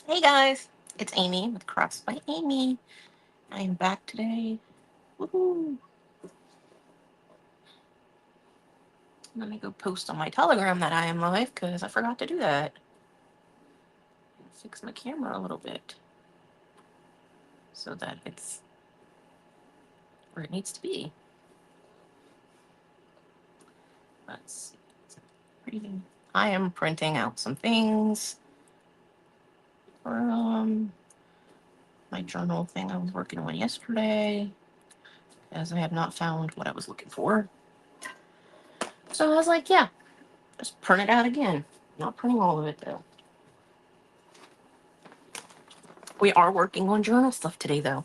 Hey guys, it's Amy with Crafts by Aimee. I am back today. Woohoo! Let me go post on my Telegram that I am live because I forgot to do that. Fix my camera a little bit so that it's where it needs to be. Let's see. I am printing out some things from my journal thing I was working on yesterday, as I have not found what I was looking for. So I was like, yeah, just print it out again. Not printing all of it though. We are working on journal stuff today though.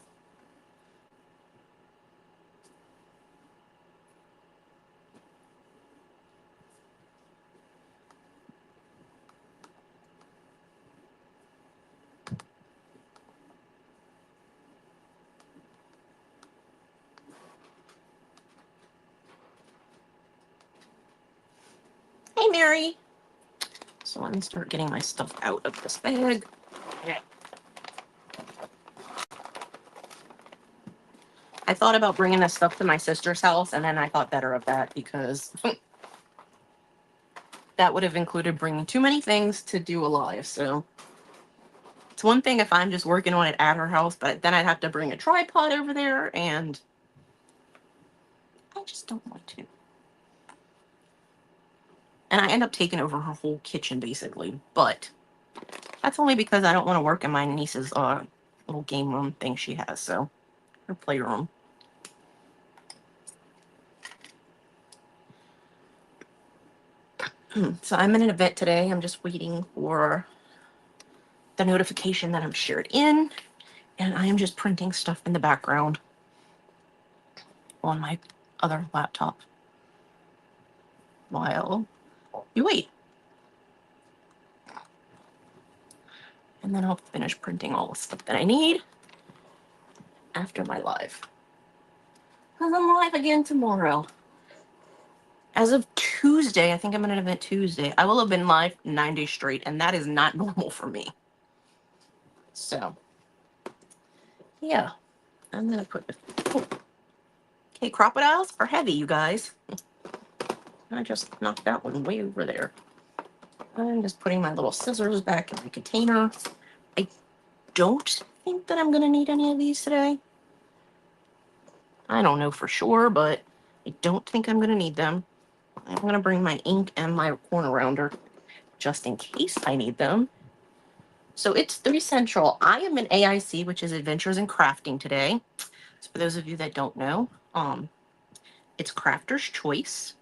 Hey Mary! So let me start getting my stuff out of this bag. Yeah. I thought about bringing this stuff to my sister's house, and then I thought better of that because that would have included bringing too many things to do a live. So it's one thing if I'm just working on it at her house, but then I'd have to bring a tripod over there, and I just don't want to. And I end up taking over her whole kitchen basically, but that's only because I don't want to work in my niece's little game room thing she has. So her playroom. So I'm in an event today. I'm just waiting for the notification that I'm shared in, and I am just printing stuff in the background on my other laptop while you wait. And then I'll finish printing all the stuff that I need after my live. Because I'm live again tomorrow. As of Tuesday, I think I'm in an event Tuesday, I will have been live 9 days straight, and that is not normal for me. So, yeah. I'm going to put... Okay, crocodiles are heavy, you guys. I just knocked that one way over there. I'm just putting my little scissors back in my container. I don't think that I'm going to need any of these today. I don't know for sure, but I don't think I'm going to need them. I'm going to bring my ink and my corner rounder just in case I need them. So it's 3 Central. I am in AIC, which is Adventures in Crafting today. So for those of you that don't know, it's Crafter's Choice.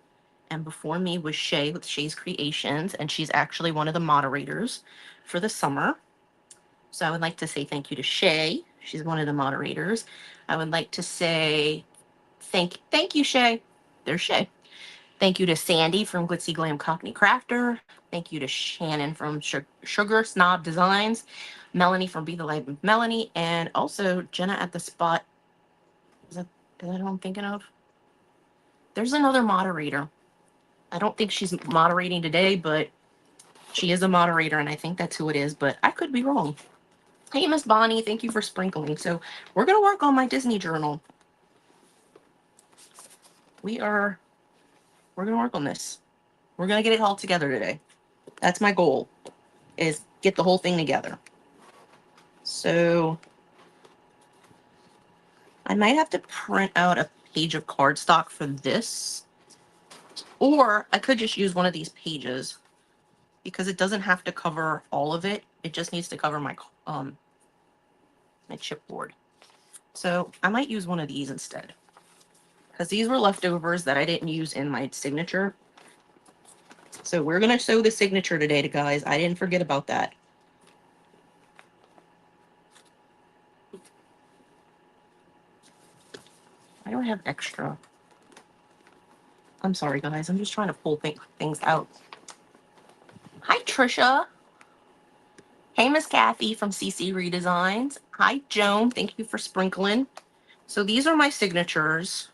And before me was Shea with Shea's Creations, and she's actually one of the moderators for the summer. So I would like to say thank you to Shea. She's one of the moderators. I would like to say thank you, Shea. There's Shea. Thank you to Sandie from Glitzy Glam Cockney Crafter. Thank you to Shannen from Sugar Snob Designs. Melanie from Be the Light with Melanie. And also Jenna at the Spot. Is that who I'm thinking of? There's another moderator. I don't think she's moderating today, but she is a moderator, and I think that's who it is, but I could be wrong. Hey, Miss Bonnie, thank you for sprinkling. So we're going to work on my Disney journal. We're going to work on this. We're going to get it all together today. That's my goal, is get the whole thing together. So I might have to print out a page of cardstock for this, or I could just use one of these pages because it doesn't have to cover all of it. It just needs to cover my chipboard. So I might use one of these instead, because these were leftovers that I didn't use in my signature. So we're going to sew the signature today, guys. I didn't forget about that. I don't have extra. I'm sorry, guys. I'm just trying to pull things out. Hi, Trisha. Hey, Miss Kathy from CC Redesigns. Hi, Joan. Thank you for sprinkling. So these are my signatures,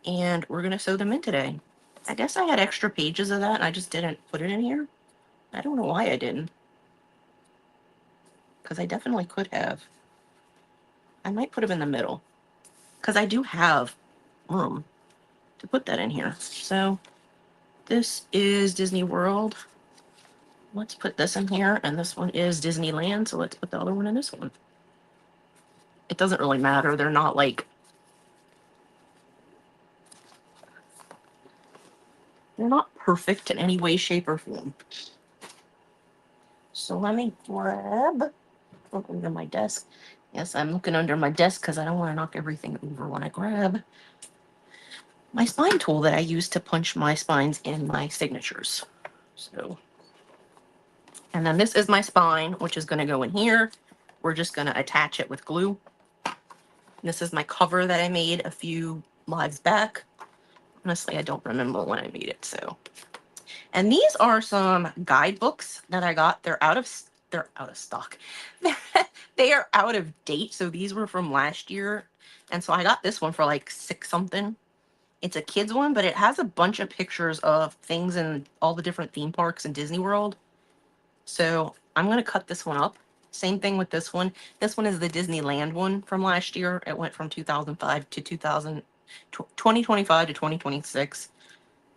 and we're going to sew them in today. I guess I had extra pages of that, and I just didn't put it in here. I don't know why I didn't. because I definitely could have. I might put them in the middle because I do have room to put that in here. So this is Disney World. Let's put this in here, and this one is Disneyland, so let's put the other one in this one. It doesn't really matter. They're not like... they're not perfect in any way, shape, or form. So let me grab... look under my desk. Yes, I'm looking under my desk because I don't want to knock everything over when I grab my spine tool that I use to punch my spines in my signatures. So... and then this is my spine, which is going to go in here. We're just going to attach it with glue. This is my cover that I made a few lives back. Honestly, I don't remember when I made it, so. And these are some guidebooks that I got. They're out of stock. They are out of date, so these were from last year. And so I got this one for like $6 something. It's a kid's one, but it has a bunch of pictures of things in all the different theme parks in Disney World. So I'm going to cut this one up. Same thing with this one. This one is the Disneyland one from last year. It went from 2005 to 2025 to 2026.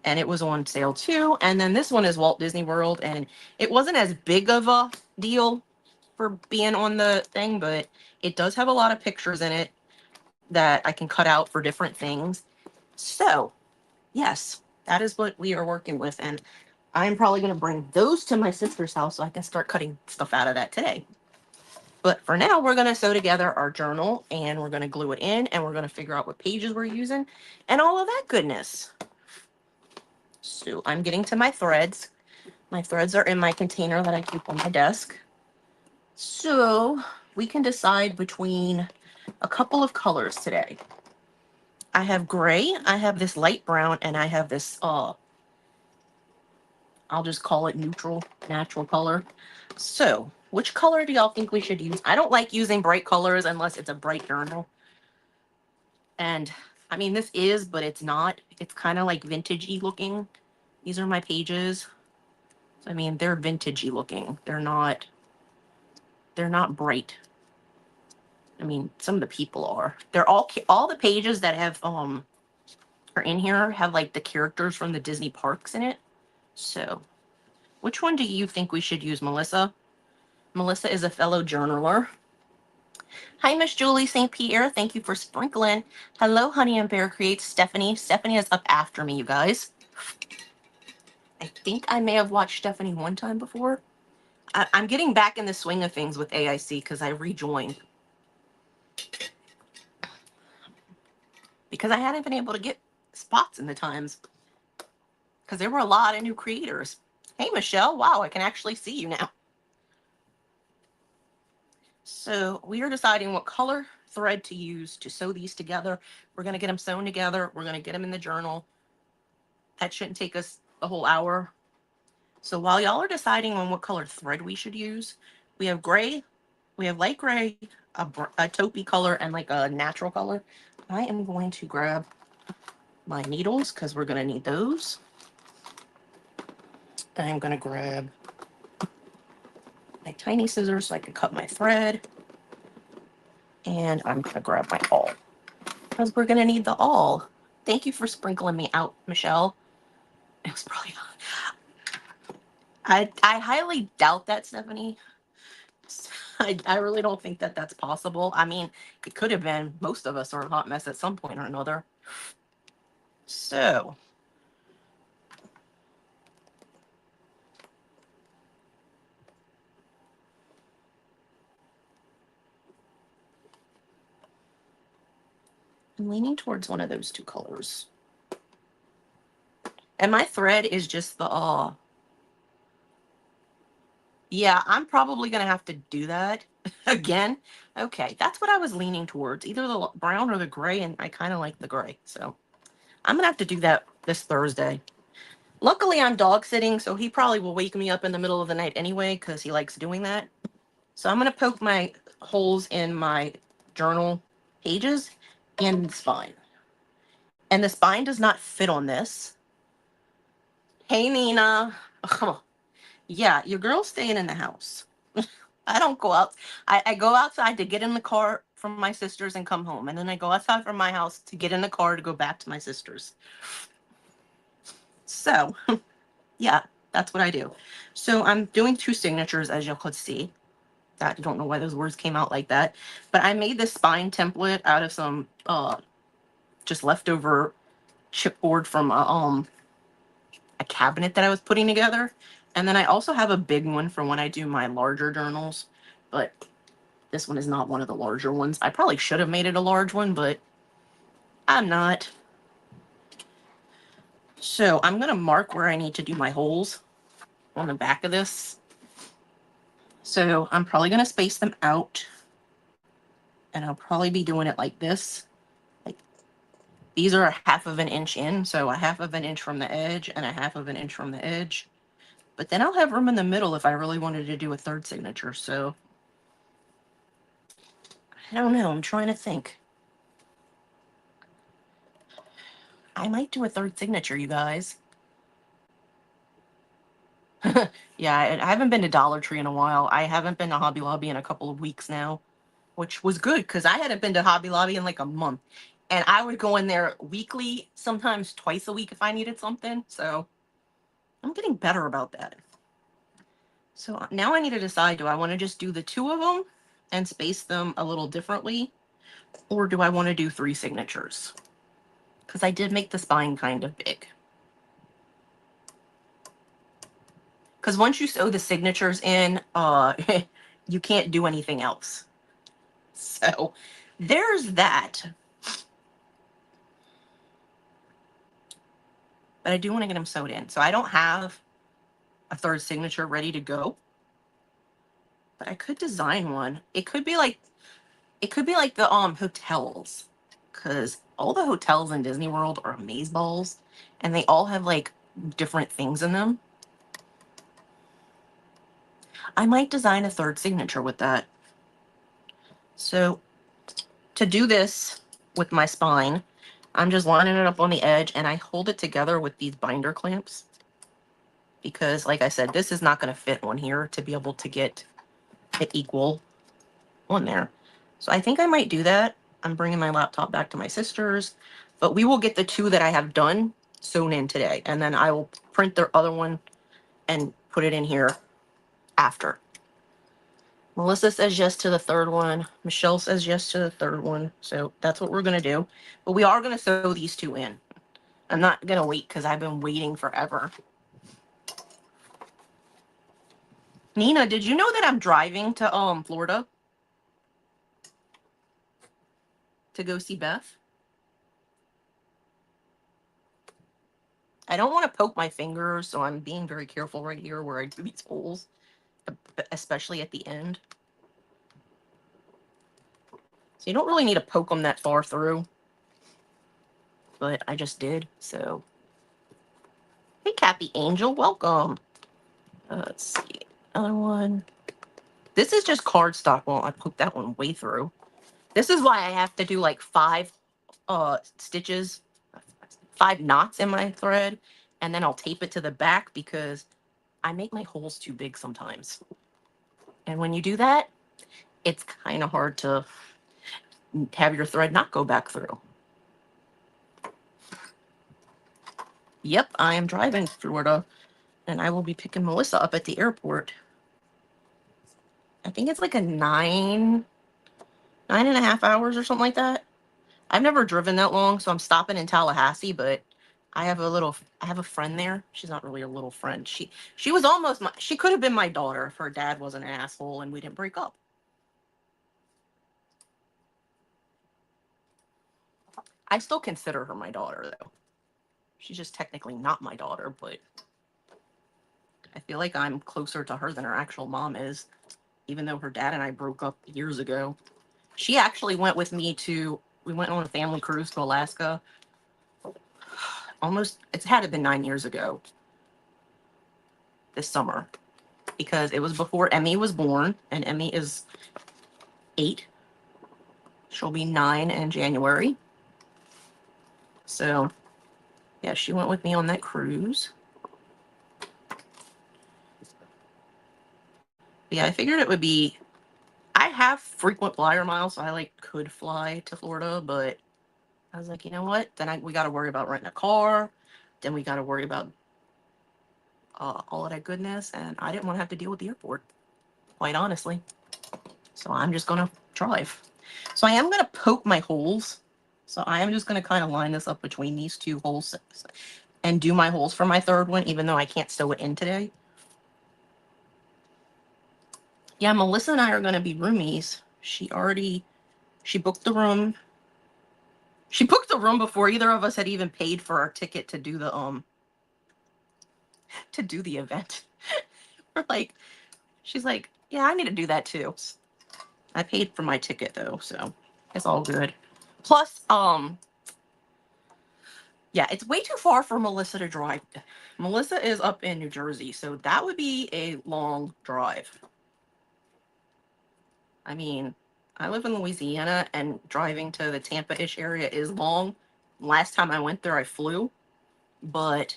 And it was on sale too. And then this one is Walt Disney World. And it wasn't as big of a deal for being on the thing, but it does have a lot of pictures in it that I can cut out for different things. So, yes, that is what we are working with. And I'm probably going to bring those to my sister's house so I can start cutting stuff out of that today. But for now, we're going to sew together our journal, and we're going to glue it in, and we're going to figure out what pages we're using, and all of that goodness. So I'm getting to my threads. My threads are in my container that I keep on my desk. So we can decide between a couple of colors today. I have gray, I have this light brown, and I have this, I'll just call it neutral, natural color. So which color do y'all think we should use? I don't like using bright colors unless it's a bright journal. And I mean, this is, but it's not. It's kind of like vintagey looking. These are my pages. So, I mean, they're vintagey looking. They're not bright. I mean, some of the people are. They're all the pages that have are in here have like the characters from the Disney parks in it. So, which one do you think we should use, Melissa? Melissa is a fellow journaler. Hi, Miss Julie St. Pierre. Thank you for sprinkling. Hello, Hunny and Bear Creates. Stephanie. Stephanie is up after me, you guys. I think I may have watched Stephanie one time before. I'm getting back in the swing of things with AIC because I rejoined. Because I hadn't been able to get spots in the times. Because there were a lot of new creators. Hey, Michelle. Wow, I can actually see you now. So we are deciding what color thread to use to sew these together. We're going to get them sewn together. We're going to get them in the journal. That shouldn't take us a whole hour. So while y'all are deciding on what color thread we should use, we have gray, we have light gray, a taupey color, and like a natural color. I am going to grab my needles because we're going to need those. I'm going to grab my tiny scissors so I can cut my thread. And I'm going to grab my awl because we're going to need the awl. Thank you for sprinkling me out, Michelle. It was probably not. I highly doubt that, Stephanie. I really don't think that that's possible. I mean, it could have been. Most of us are a hot mess at some point or another. So, I'm leaning towards one of those two colors. And my thread is just the, yeah, I'm probably going to have to do that again. Okay, that's what I was leaning towards. Either the brown or the gray, and I kind of like the gray. So I'm going to have to do that this Thursday. Luckily, I'm dog sitting, so he probably will wake me up in the middle of the night anyway because he likes doing that. So I'm going to poke my holes in my journal pages and the spine. And the spine does not fit on this. Hey, Nina. Oh, yeah, your girl's staying in the house. I don't go out. I go outside to get in the car from my sister's and come home. And then I go outside from my house to get in the car to go back to my sister's. So, yeah, that's what I do. So I'm doing 2 signatures, as you could see. I don't know why those words came out like that. But I made this spine template out of some just leftover chipboard from a cabinet that I was putting together. And then I also have a big one for when I do my larger journals. But this one is not one of the larger ones. I probably should have made it a large one, but I'm not. So I'm going to mark where I need to do my holes on the back of this. So I'm probably going to space them out. And I'll probably be doing it like this. Like, these are a 1/2 inch in, so a 1/2 inch from the edge and a 1/2 inch from the edge. But then I'll have room in the middle if I really wanted to do a 3rd signature. So I don't know. I'm trying to think. I might do a 3rd signature, you guys. Yeah, I haven't been to Dollar Tree in a while. I haven't been to Hobby Lobby in a couple of weeks now, which was good because I hadn't been to Hobby Lobby in like a month. And I would go in there weekly, sometimes twice a week if I needed something. So I'm getting better about that. So now I need to decide, do I want to just do the 2 of them and space them a little differently? Or do I want to do 3 signatures? Because I did make the spine kind of big. Because once you sew the signatures in, you can't do anything else. So there's that. But I do want to get them sewed in. So I don't have a 3rd signature ready to go. But I could design one. It could be like the hotels. Because all the hotels in Disney World are amazeballs. And they all have like different things in them. I might design a 3rd signature with that. So to do this with my spine, I'm just lining it up on the edge and I hold it together with these binder clamps. Because like I said, this is not going to fit on here to be able to get it equal on there. So I think I might do that. I'm bringing my laptop back to my sister's, but we will get the 2 that I have done sewn in today. And then I will print the other one and put it in here after. Melissa says yes to the 3rd one. Michelle says yes to the 3rd one. So that's what we're going to do. But we are going to sew these 2 in. I'm not going to wait because I've been waiting forever. Nina, did you know that I'm driving to Florida to go see Beth? I don't want to poke my fingers, so I'm being very careful right here where I do these holes, especially at the end. So you don't really need to poke them that far through, but I just did, so. Hey, Cappy Angel, welcome. Let's see, another one. This is just cardstock. Well, I poked that one way through. This is why I have to do like 5 stitches, 5 knots in my thread, and then I'll tape it to the back because I make my holes too big sometimes. And when you do that, it's kind of hard to have your thread not go back through. Yep, I am driving to Florida, and I will be picking Melissa up at the airport. I think it's like a 9.5 hours or something like that. I've never driven that long, so I'm stopping in Tallahassee, but I have a friend there. She's not really a little friend. She was almost she could have been my daughter if her dad wasn't an asshole and we didn't break up. I still consider her my daughter, though. She's just technically not my daughter, but I feel like I'm closer to her than her actual mom is, even though her dad and I broke up years ago. She actually went with me we went on a family cruise to Alaska. It's had to have been 9 years ago this summer, because it was before Emmy was born, and Emmy is 8. She'll be 9 in January. So, yeah, she went with me on that cruise. yeah, I figured it would be, I have frequent flyer miles, so I like could fly to Florida, but I was like, you know what? Then we got to worry about renting a car. Then we got to worry about all of that goodness, and I didn't want to have to deal with the airport, quite honestly. So I'm just going to drive. So I am going to poke my holes. So I am just going to kind of line this up between these two holes and do my holes for my third one, even though I can't sew it in today. Yeah, Melissa and I are going to be roomies. She booked the room. She booked the room before either of us had even paid for our ticket to do the event. We're like, she's like, yeah, I need to do that too. I paid for my ticket though, so it's all good. Plus, yeah, it's way too far for Melissa to drive. Melissa is up in New Jersey, so that would be a long drive. I mean, I live in Louisiana, and driving to the Tampa-ish area is long. Last time I went there, I flew. But,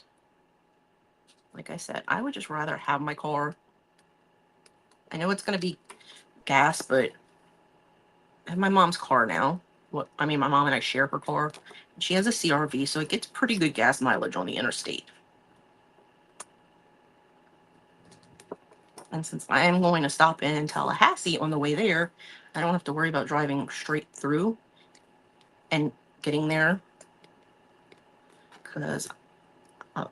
like I said, I would just rather have my car. I know it's going to be gas, but I have my mom's car now. I mean, my mom and I share her car. She has a CRV, so it gets pretty good gas mileage on the interstate. And since I am going to stop in Tallahassee on the way there, I don't have to worry about driving straight through and getting there. Because,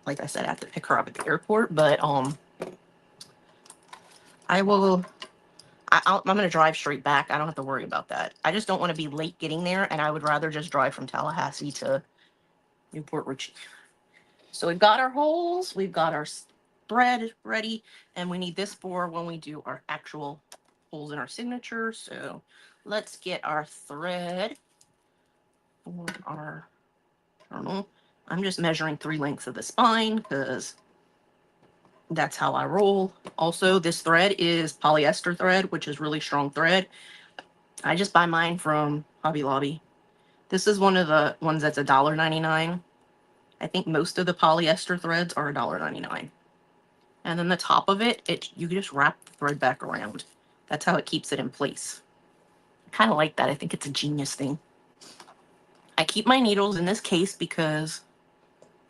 like I said, I have to pick her up at the airport. But I'm going to drive straight back. I don't have to worry about that. I just don't want to be late getting there, and I would rather just drive from Tallahassee to Newport Richey. So we've got our holes, we've got our thread ready, and we need this for when we do our actual holes in our signature. So let's get our thread for our, I don't know, I'm just measuring 3 lengths of the spine because that's how I roll. Also, this thread is polyester thread, which is really strong thread. I just buy mine from Hobby Lobby. This is one of the ones that's $1.99. I think most of the polyester threads are $1.99. And then the top of it, you just wrap the thread back around. That's how it keeps it in place. I kind of like that. I think it's a genius thing. I keep my needles in this case because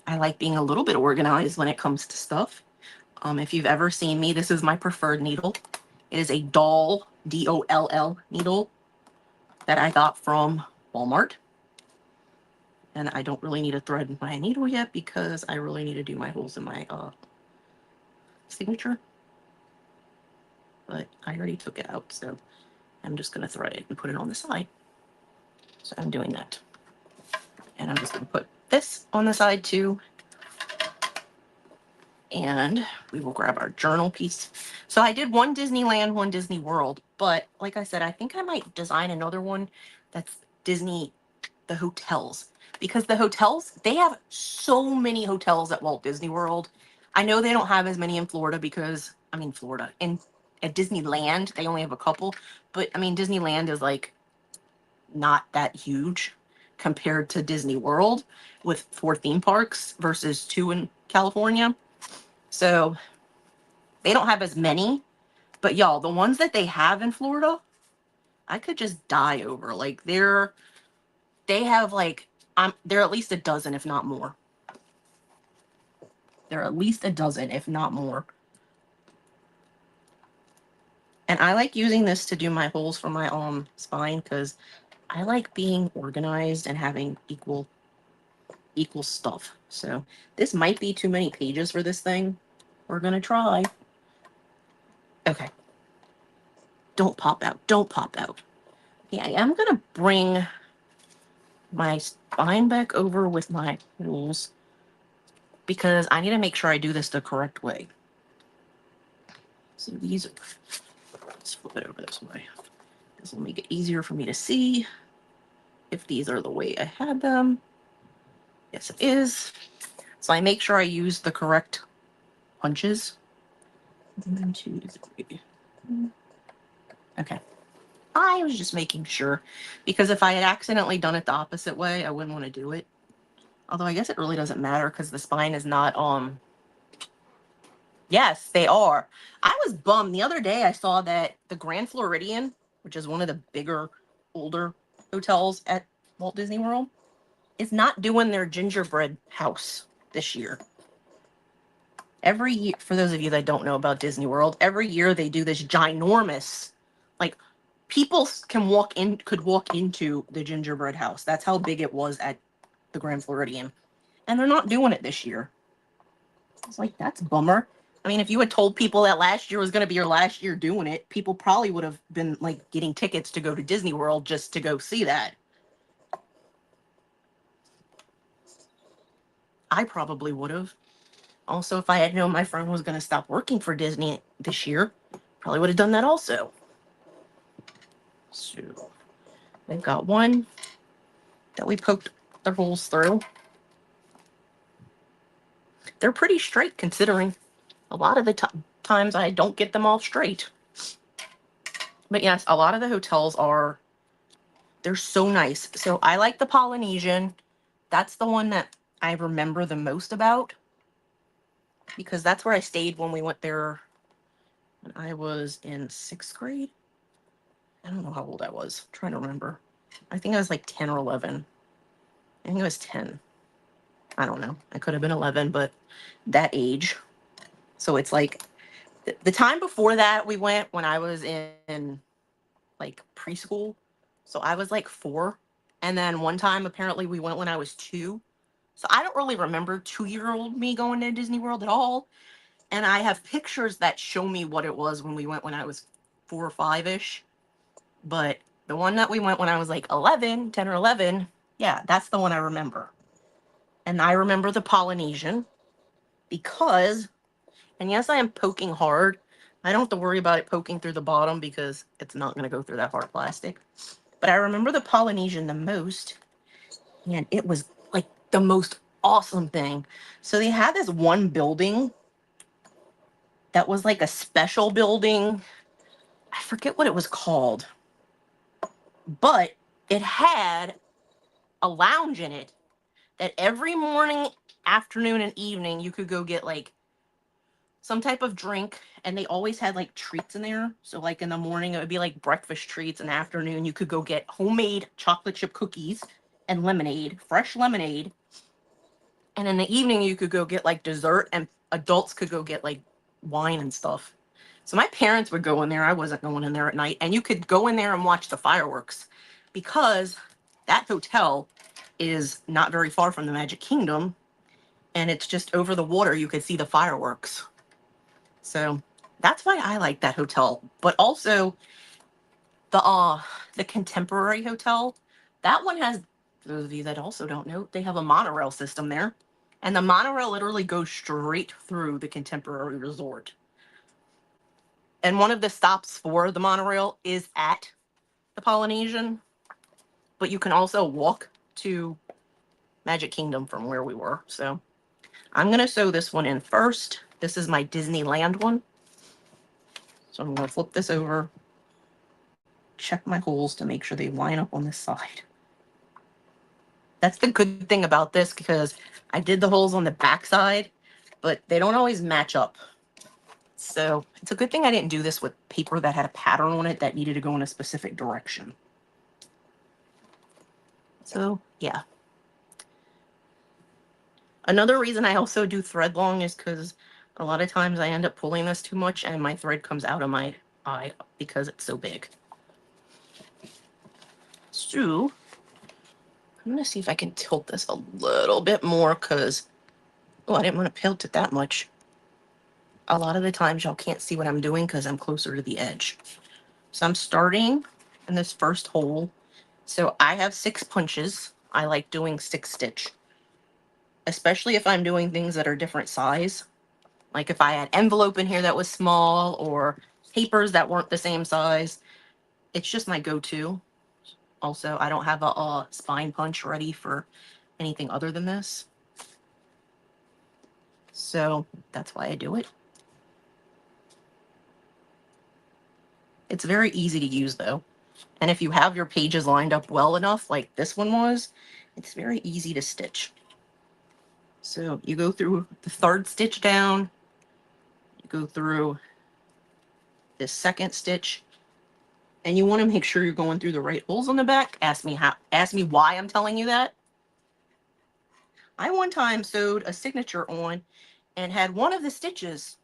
I like being a little bit organized when it comes to stuff. If you've ever seen me, this is my preferred needle. It is a Doll, D-O-L-L needle that I got from Walmart. And I don't really need to thread my needle yet because I really need to do my holes in my signature. But I already took it out, so I'm just going to thread it and put it on the side. So I'm doing that. And I'm just going to put this on the side too. And we will grab our journal piece. So I did one Disneyland, one Disney World. But like I said, I think I might design another one that's Disney, the hotels. Because the hotels, they have so many hotels at Walt Disney World. I know they don't have as many in Florida because, I mean, Florida. At Disneyland, they only have a couple. But, I mean, Disneyland is like not that huge compared to Disney World with 4 theme parks versus 2 in California. So they don't have as many, but y'all, the ones that they have in Florida, I could just die over. Like they have like, they're at least a dozen, if not more. They're at least a dozen, if not more. And I like using this to do my holes for my spine because I like being organized and having equal stuff. So this might be too many pages for this thing. We're gonna try. Okay. Don't pop out. Don't pop out. Yeah, I am gonna bring my spine back over with my holes because I need to make sure I do this the correct way. So these are, let's flip it over this way. This will make it easier for me to see if these are the way I had them. Yes, it is. So I make sure I use the correct punches. 1, 2, 3. Okay. I was just making sure because if I had accidentally done it the opposite way, I wouldn't want to do it. Although I guess it really doesn't matter because the spine is not Yes, they are. I was bummed. The other day I saw that the Grand Floridian, which is one of the bigger, older hotels at Walt Disney World, is not doing their gingerbread house this year. Every year, for those of you that don't know about Disney World, every year they do this ginormous, like, people could walk into the gingerbread house. That's how big it was at the Grand Floridian. And they're not doing it this year. I was like, that's a bummer. I mean, if you had told people that last year was going to be your last year doing it, people probably would have been, like, getting tickets to go to Disney World just to go see that. I probably would have. Also, if I had known my friend was going to stop working for Disney this year, probably would have done that also. So, they've got one that we poked the holes through. They're pretty straight considering a lot of the times I don't get them all straight. But yes, a lot of the hotels they're so nice. So I like the Polynesian. That's the one that I remember the most about, because that's where I stayed when we went there when I was in 6th grade. I don't know how old I was. I'm trying to remember. I think I was like 10 or 11. I think I was 10. I don't know. I could have been 11, but that age. So it's like the time before that we went when I was in like preschool. So I was like 4. And then one time apparently we went when I was 2. So I don't really remember 2-year-old me going to Disney World at all. And I have pictures that show me what it was when we went when I was 4 or 5-ish. But the one that we went when I was like 11, 10 or 11, yeah, that's the one I remember. And I remember the Polynesian because, and yes, I am poking hard. I don't have to worry about it poking through the bottom because it's not going to go through that hard plastic. But I remember the Polynesian the most, and it was like the most awesome thing. So they had this one building that was like a special building. I forget what it was called, but it had a lounge in it that every morning, afternoon, and evening you could go get like some type of drink, and they always had like treats in there. So like in the morning it would be like breakfast treats, and afternoon you could go get homemade chocolate chip cookies and lemonade, fresh lemonade. And in the evening you could go get like dessert, and adults could go get like wine and stuff. So my parents would go in there. I wasn't going in there at night. And you could go in there and watch the fireworks, because that hotel is not very far from the Magic Kingdom, and it's just over the water. You could see the fireworks. So that's why I like that hotel. But also the Contemporary Hotel, that one has, for those of you that also don't know, they have a monorail system there. And the monorail literally goes straight through the Contemporary Resort. And one of the stops for the monorail is at the Polynesian. But you can also walk to Magic Kingdom from where we were. So I'm going to sew this one in first. This is my Disneyland one. So I'm going to flip this over, check my holes to make sure they line up on this side. That's the good thing about this, because I did the holes on the back side, but they don't always match up. So it's a good thing I didn't do this with paper that had a pattern on it that needed to go in a specific direction. So yeah. Another reason I also do thread long is because a lot of times I end up pulling this too much and my thread comes out of my eye because it's so big. So I'm going to see if I can tilt this a little bit more, because, oh, I didn't want to tilt it that much. A lot of the times y'all can't see what I'm doing because I'm closer to the edge. So I'm starting in this first hole. So I have 6 punches. I like doing 6 stitch, especially if I'm doing things that are different size. Like if I had envelope in here that was small, or papers that weren't the same size. It's just my go-to. Also, I don't have a spine punch ready for anything other than this. So that's why I do it. It's very easy to use though. And if you have your pages lined up well enough, like this one was, it's very easy to stitch. So you go through the 3rd stitch down, you go through this second stitch, and you want to make sure you're going through the right holes on the back. Ask me why I'm telling you that. I one time sewed a signature on and had one of the stitches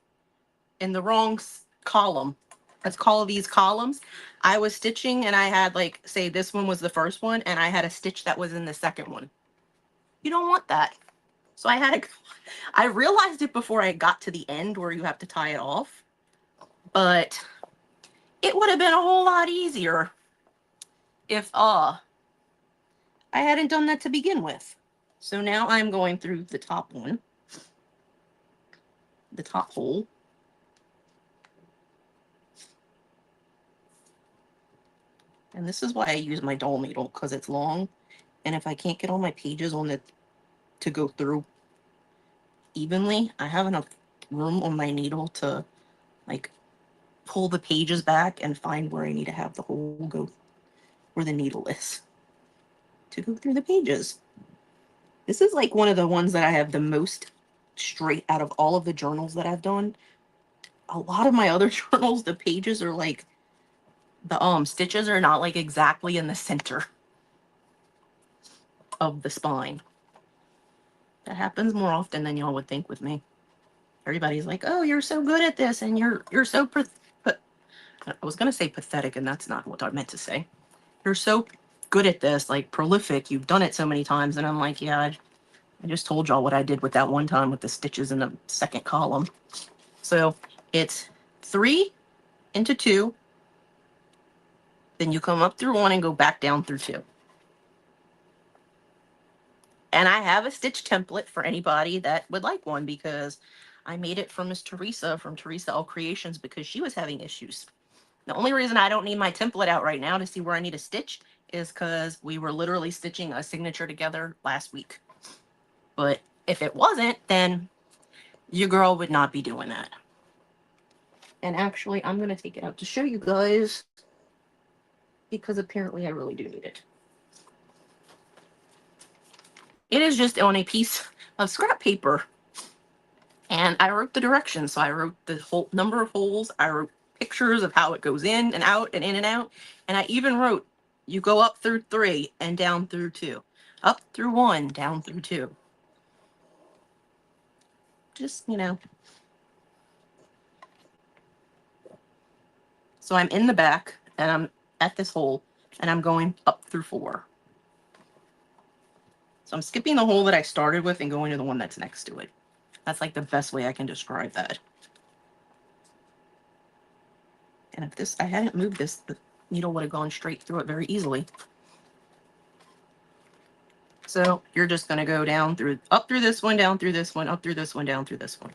in the wrong column. Let's call these columns. I was stitching and I had, like, say this one was the first one and I had a stitch that was in the second one. You don't want that. So I realized it before I got to the end where you have to tie it off, but it would have been a whole lot easier if I hadn't done that to begin with. So now I'm going through the top one, the top hole. And this is why I use my dull needle, because it's long. And if I can't get all my pages on it to go through evenly, I have enough room on my needle to, like, pull the pages back and find where I need to have the hole go, where the needle is, to go through the pages. This is like one of the ones that I have the most straight out of all of the journals that I've done. A lot of my other journals, the pages are like, the stitches are not like exactly in the center of the spine. That happens more often than y'all would think with me. Everybody's like, "Oh, you're so good at this, and you're so I was gonna say pathetic, and that's not what I meant to say. You're so good at this, like prolific. You've done it so many times." And I'm like, "Yeah, I just told y'all what I did with that one time with the stitches in the second column." So it's 3 into 2. Then you come up through 1 and go back down through 2. And I have a stitch template for anybody that would like one, because I made it for Miss Teresa from Teresa L Creations because she was having issues. The only reason I don't need my template out right now to see where I need a stitch is because we were literally stitching a signature together last week. But if it wasn't, then your girl would not be doing that. And actually, I'm going to take it out to show you guys, because apparently I really do need it. It is just on a piece of scrap paper. And I wrote the directions. So I wrote the whole number of holes. I wrote pictures of how it goes in and out and in and out. And I even wrote, you go up through 3 and down through 2. Up through 1, down through 2. Just, you know. So I'm in the back and I'm at this hole and I'm going up through 4. So I'm skipping the hole that I started with and going to the one that's next to it. That's like the best way I can describe that. And if I hadn't moved this, the needle would have gone straight through it very easily. So you're just going to go down through, up through this one, down through this one, up through this one, down through this one.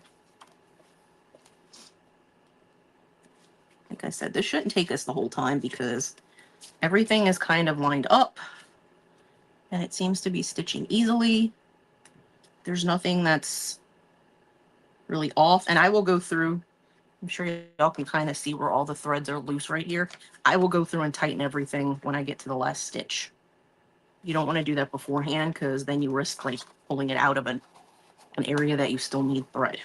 Like I said, this shouldn't take us the whole time because everything is kind of lined up and it seems to be stitching easily. There's nothing that's really off. And I will go through, I'm sure y'all can kind of see where all the threads are loose right here. I will go through and tighten everything when I get to the last stitch. You don't want to do that beforehand because then you risk like pulling it out of an area that you still need thread.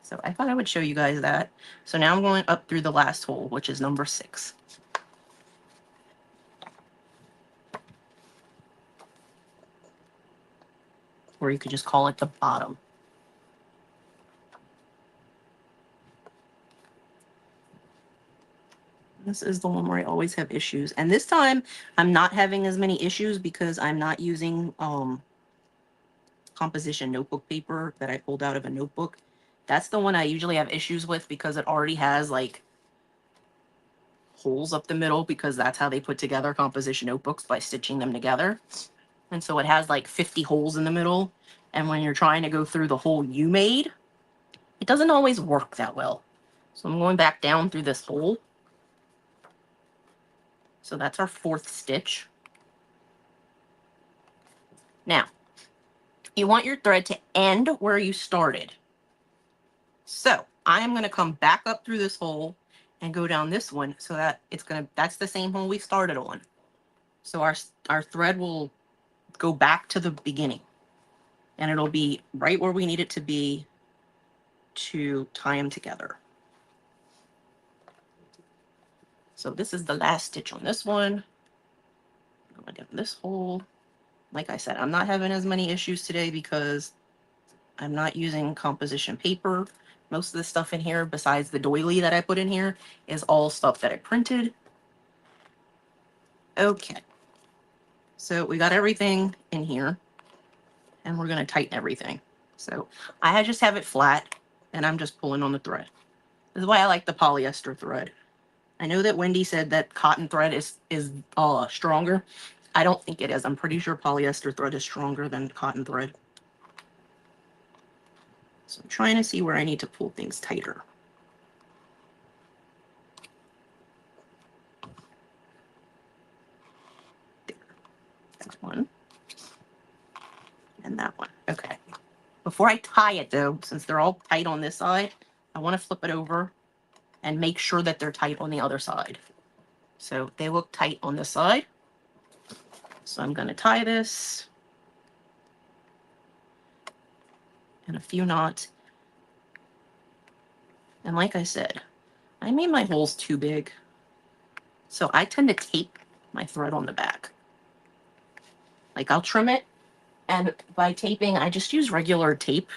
So I thought I would show you guys that. So now I'm going up through the last hole, which is number 6. Or you could just call it the bottom. This is the one where I always have issues. And this time I'm not having as many issues because I'm not using composition notebook paper that I pulled out of a notebook. That's the one I usually have issues with because it already has like holes up the middle, because that's how they put together composition notebooks, by stitching them together. And so it has like 50 holes in the middle. And when you're trying to go through the hole you made, it doesn't always work that well. So I'm going back down through this hole. So that's our 4th stitch. Now, you want your thread to end where you started. So I am going to come back up through this hole and go down this one so that that's the same hole we started on. So our thread will go back to the beginning and it'll be right where we need it to be to tie them together. So this is the last stitch on this one. I'm gonna get this hole. Like I said, I'm not having as many issues today because I'm not using composition paper. Most of the stuff in here, besides the doily that I put in here, is all stuff that I printed. Okay. So we got everything in here, and we're gonna tighten everything. So I just have it flat, and I'm just pulling on the thread. This is why I like the polyester thread. I know that Wendy said that cotton thread is stronger. I don't think it is. I'm pretty sure polyester thread is stronger than cotton thread. So I'm trying to see where I need to pull things tighter. There. That one. And that one. Okay. Before I tie it though, since they're all tight on this side, I want to flip it over and make sure that they're tight on the other side. So they look tight on this side. So I'm going to tie this in a few knots. And like I said, I made my holes too big. So I tend to tape my thread on the back. Like I'll trim it, and by taping, I just use regular tape.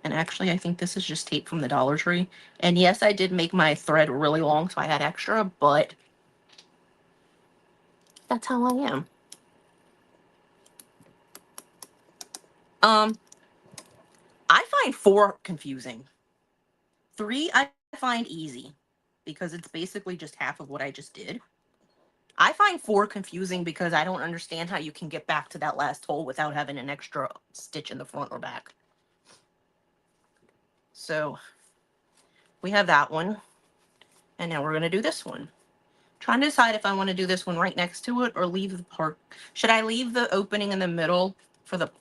And actually, I think this is just tape from the Dollar Tree. And yes, I did make my thread really long, so I had extra, but that's how I am. I find 4 confusing. 3 I find easy because it's basically just half of what I just did. I find 4 confusing because I don't understand how you can get back to that last hole without having an extra stitch in the front or back. So we have that one. And now we're going to do this one. Trying to decide if I want to do this one right next to it or leave the part. Should I leave the opening in the middle for the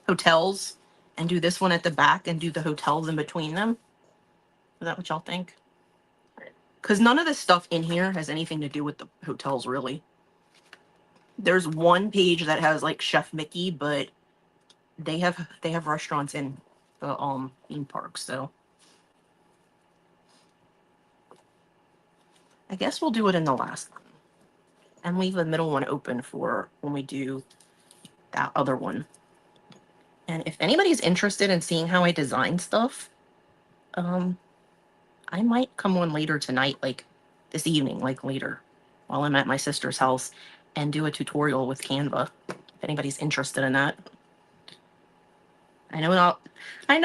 hotels and do this one at the back and do the hotels in between them? Is that what y'all think? Because none of this stuff in here has anything to do with the hotels, really. There's one page that has like Chef Mickey, but they have restaurants in the theme parks, so I guess we'll do it in the last one and leave the middle one open for when we do that other one. And if anybody's interested in seeing how I design stuff, I might come on later tonight, like this evening, like later, while I'm at my sister's house, and do a tutorial with Canva. If anybody's interested in that. I know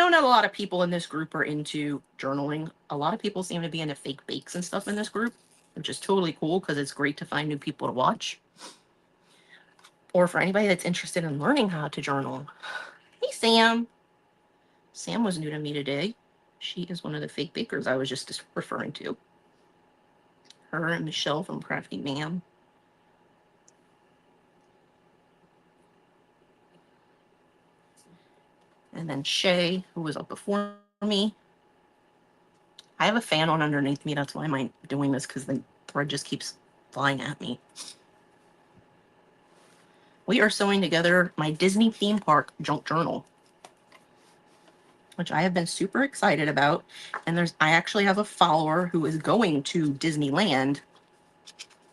not a lot of people in this group are into journaling. A lot of people seem to be into fake bakes and stuff in this group, which is totally cool because it's great to find new people to watch. Or for anybody that's interested in learning how to journal. Hey, Sam. Sam was new to me today. She is one of the fake bakers I was just referring to. Her and Michelle from Crafty Ma'am. And then Shea, who was up before me. I have a fan on underneath me. That's why I'm doing this, because the thread just keeps flying at me. We are sewing together my Disney theme park junk journal, which I have been super excited about. And I actually have a follower who is going to Disneyland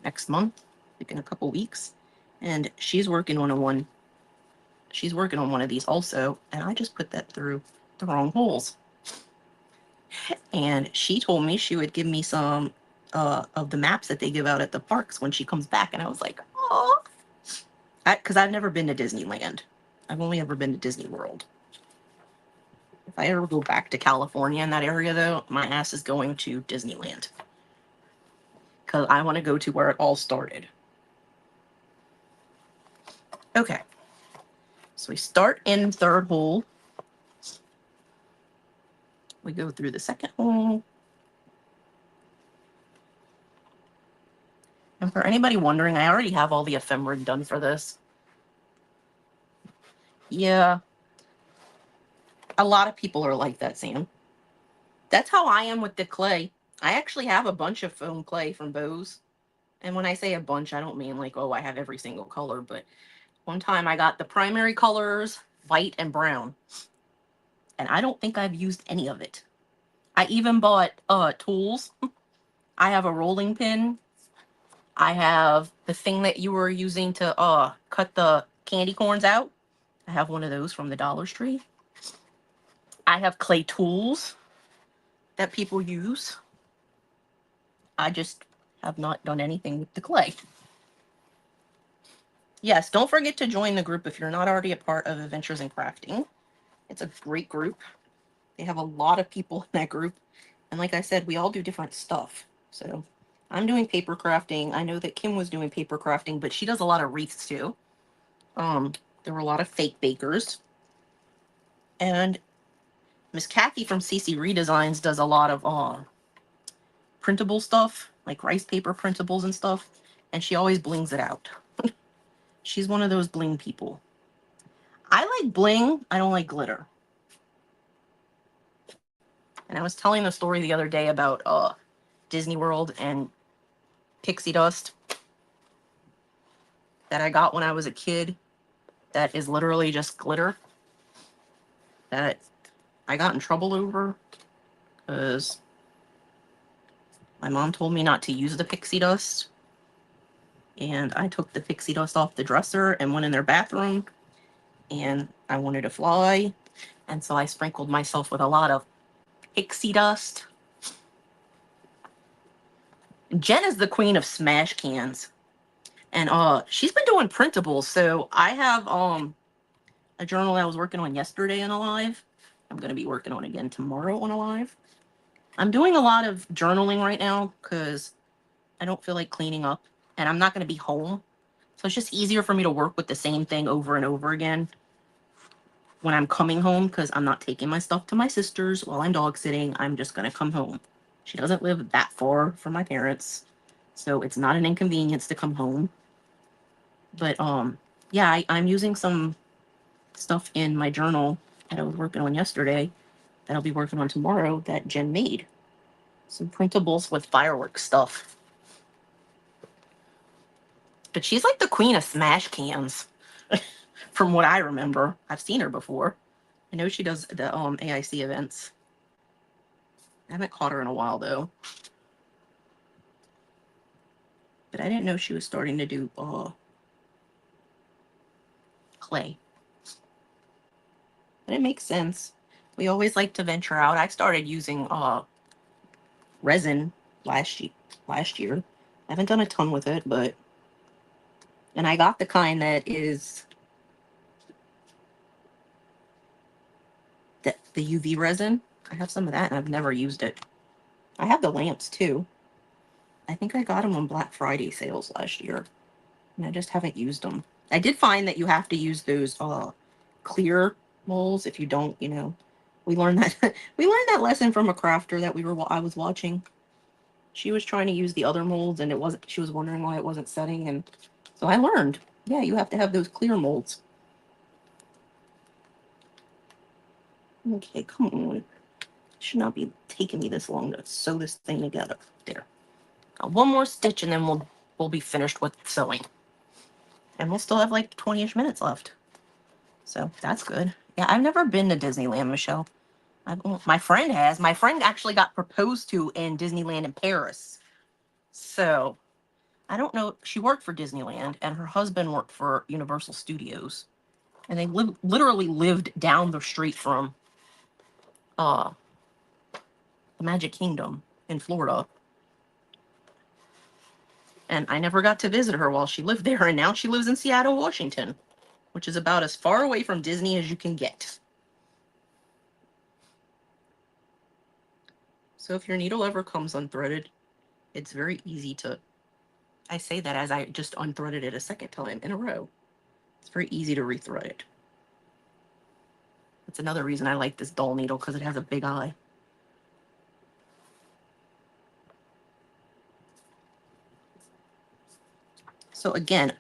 next month, like in a couple weeks. And she's working on one. She's working on one of these also. And I just put that through the wrong holes. And she told me she would give me some of the maps that they give out at the parks when she comes back. And I was like, oh, because I've never been to Disneyland. I've only ever been to Disney World. If I ever go back to California in that area, though, my ass is going to Disneyland. Because I want to go to where it all started. Okay. So we start in third hole. We go through the second hole. And for anybody wondering, I already have all the ephemera done for this. Yeah. A lot of people are like that, Sam. That's how I am with the clay. I actually have a bunch of foam clay from Bose. And when I say a bunch, I don't mean like, oh, I have every single color. But one time I got the primary colors, white and brown. and I don't think I've used any of it. I even bought tools. I have a rolling pin. I have the thing that you were using to cut the candy corns out. I have one of those from the Dollar Tree. I have clay tools that people use. I just have not done anything with the clay. Yes, don't forget to join the group if you're not already a part of Adventures in Crafting. It's a great group. They have a lot of people in that group. And like I said, we all do different stuff. So I'm doing paper crafting. I know that Kim was doing paper crafting, but she does a lot of wreaths too. There were a lot of fake bakers. And Miss Kathy from CC Redesigns does a lot of printable stuff, like rice paper printables and stuff. And she always blings it out. She's one of those bling people. I like bling. I don't like glitter. And I was telling the story the other day about Disney World and pixie dust that I got when I was a kid that is literally just glitter that I got in trouble over because my mom told me not to use the pixie dust. And I took the pixie dust off the dresser and went in their bathroom and I wanted to fly. And so I sprinkled myself with a lot of pixie dust. Jen is the queen of smash cans. And she's been doing printables. So I have a journal I was working on yesterday on a live. I'm going to be working on again tomorrow on a live. I'm doing a lot of journaling right now because I don't feel like cleaning up. And I'm not going to be home. So it's just easier for me to work with the same thing over and over again when I'm coming home because I'm not taking my stuff to my sister's while I'm dog sitting. I'm just going to come home. She doesn't live that far from my parents. So it's not an inconvenience to come home. But yeah, I'm using some stuff in my journal that I was working on yesterday that I'll be working on tomorrow that Jen made. Some printables with fireworks stuff. But she's like the queen of smash cans. From what I remember. I've seen her before. I know she does the AIC events. I haven't caught her in a while though. But I didn't know she was starting to do clay. But it makes sense. We always like to venture out. I started using resin last year. I haven't done a ton with it, but and I got the kind that is the UV resin. I have some of that and I've never used it. I have the lamps too. I think I got them on Black Friday sales last year. And I just haven't used them. I did find that you have to use those clear molds. If you don't, you know, we learned that we learned that lesson from a crafter that I was watching. She was trying to use the other molds and it wasn't. She was wondering why it wasn't setting, and so I learned. Yeah, you have to have those clear molds. Okay, come on. It should not be taking me this long to sew this thing together. There. Got one more stitch and then we'll be finished with sewing. And we'll still have like 20-ish minutes left. So that's good. Yeah, I've never been to Disneyland, Michelle. My friend has. My friend actually got proposed to in Disneyland in Paris. So I don't know. She worked for Disneyland and her husband worked for Universal Studios. And they literally lived down the street from the Magic Kingdom in Florida. And I never got to visit her while she lived there. And now she lives in Seattle, Washington, which is about as far away from Disney as you can get. So if your needle ever comes unthreaded, it's very easy to... I say that as I just unthreaded it a second time in a row. It's very easy to rethread it. That's another reason I like this dull needle, because it has a big eye. So again,